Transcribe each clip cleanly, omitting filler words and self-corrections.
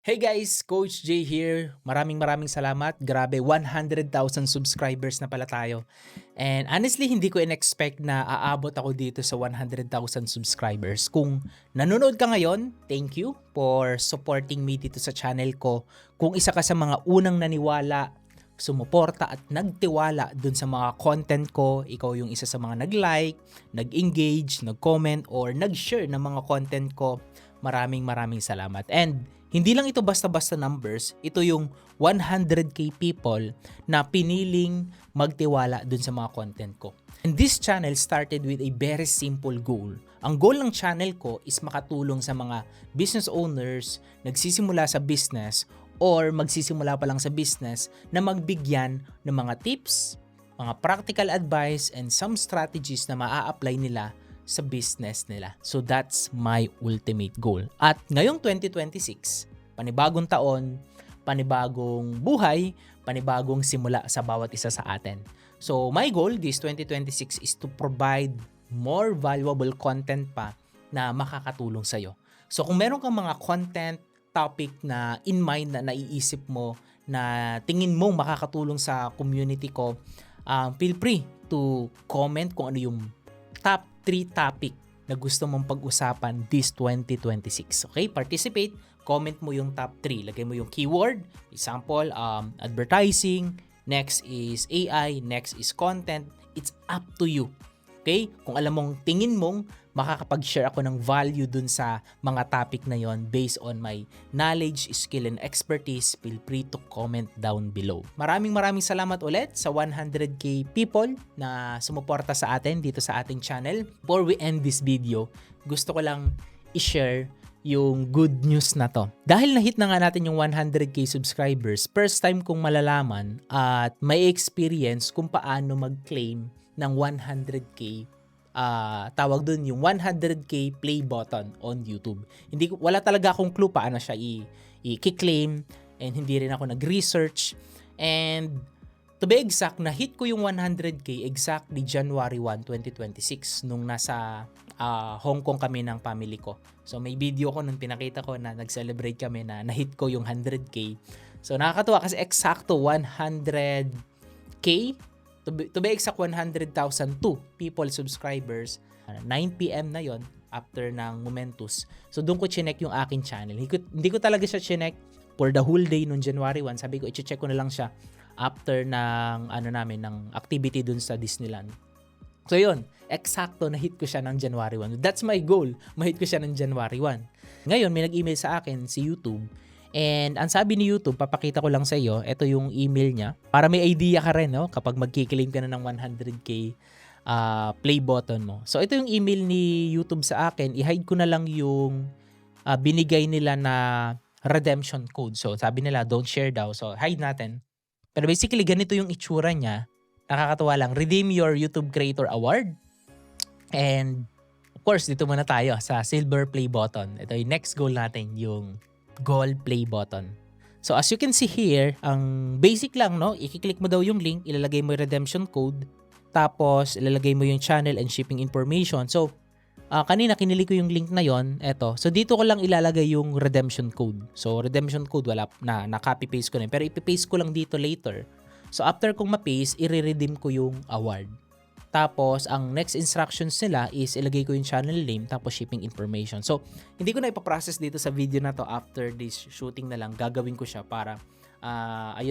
Hey guys, Coach Jay here. Maraming salamat. Grabe, 100,000 subscribers na pala tayo. And honestly, hindi ko in-expect na aabot ako dito sa 100,000 subscribers. Kung nanonood ka ngayon, thank you for supporting me dito sa channel ko. Kung isa ka sa mga unang naniwala, sumuporta at nagtiwala dun sa mga content ko, ikaw yung isa sa mga nag-like, nag-engage, nag-comment, or nag-share ng mga content ko, maraming salamat. And hindi lang ito basta-basta numbers, ito yung 100k people na piniling magtiwala dun sa mga content ko. And this channel started with a very simple goal. Ang goal ng channel ko is makatulong sa mga business owners, nagsisimula sa business, or magsisimula pa lang sa business na magbigyan ng mga tips, mga practical advice, and some strategies na maa-apply nila sa business nila. So that's my ultimate goal. At ngayong 2026, panibagong taon, panibagong buhay, panibagong simula sa bawat isa sa atin. So my goal this 2026 is to provide more valuable content pa na makakatulong sa'yo. So kung meron kang mga content, topic na in mind na naiisip mo na tingin mong makakatulong sa community ko, feel free to comment kung ano yung top 3 topic na gusto mong pag-usapan this 2026. Okay? Participate. Comment mo yung top 3. Lagay mo yung keyword. Example, advertising. Next is AI. Next is content. It's up to you. Okay? Kung alam mong tingin mong makakapag-share ako ng value dun sa mga topic na yon based on my knowledge, skill, and expertise, feel free to comment down below. Maraming salamat ulit sa 100k people na sumuporta sa atin dito sa ating channel. Before we end this video, gusto ko lang i-share yung good news na to. Dahil na-hit na nga natin yung 100k subscribers, first time kong malalaman at may experience kung paano mag-claim ng 100k tawag dun yung 100k play button on YouTube. Wala talaga akong clue paano siya i-claim, and hindi rin ako nag-research. And to be exact, na-hit ko yung 100k exactly January 1, 2026 nung nasa Hong Kong kami ng family ko. So may video ko nung pinakita ko na nag-celebrate kami na na-hit ko yung 100k. So nakakatuwa kasi eksakto 100k to be exact 100,002 people subscribers. 9 PM na yon after ng Momentous. So doon ko chinek yung akin channel. Hindi ko talaga siya chinek for the whole day noong January 1. Sabi ko i-check ko na lang siya after ng ng activity dun sa Disneyland. So yun, eksakto na hit ko siya ng January 1. That's my goal. Ma-hit ko siya ng January 1. Ngayon may nag-email sa akin si YouTube. And ang sabi ni YouTube, papakita ko lang sa iyo, ito yung email niya. Para may idea ka rin, no? Kapag magki-claim ka na ng 100k play button mo. So ito yung email ni YouTube sa akin. I-hide ko na lang yung binigay nila na redemption code. So sabi nila, don't share daw. So hide natin. Pero basically, ganito yung itsura niya. Nakakatawa lang. Redeem your YouTube Creator Award. And of course, dito muna tayo sa silver play button. Ito yung next goal natin, yung gold play button. So as you can see here, ang basic lang, no? I-click mo daw yung link, ilalagay mo yung redemption code, tapos ilalagay mo yung channel and shipping information. So kanina kinili ko yung link na yon, eto. So dito ko lang ilalagay yung redemption code. So redemption code wala na copy paste ko na, pero ipi-paste ko lang dito later. So after kong ma-paste, i-redeem ko yung award. Tapos, ang next instructions nila is ilagay ko yung channel name tapos shipping information. So, hindi ko na ipaprocess dito sa video na to after this shooting na lang. Gagawin ko siya para,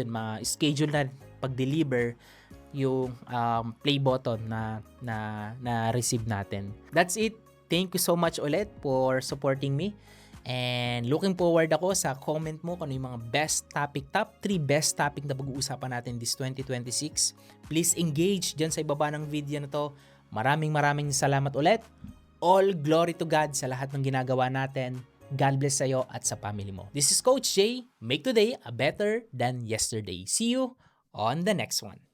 ma-schedule na pag-deliver yung play button na receive natin. That's it. Thank you so much ulit for supporting me. And looking forward ako sa comment mo kung ano yung mga best topic, top 3 best topic na pag-uusapan natin this 2026. Please engage dyan sa ibaba ng video na to. Maraming salamat ulit. All glory to God sa lahat ng ginagawa natin. God bless sa'yo at sa family mo. This is Coach Jay. Make today a better than yesterday. See you on the next one.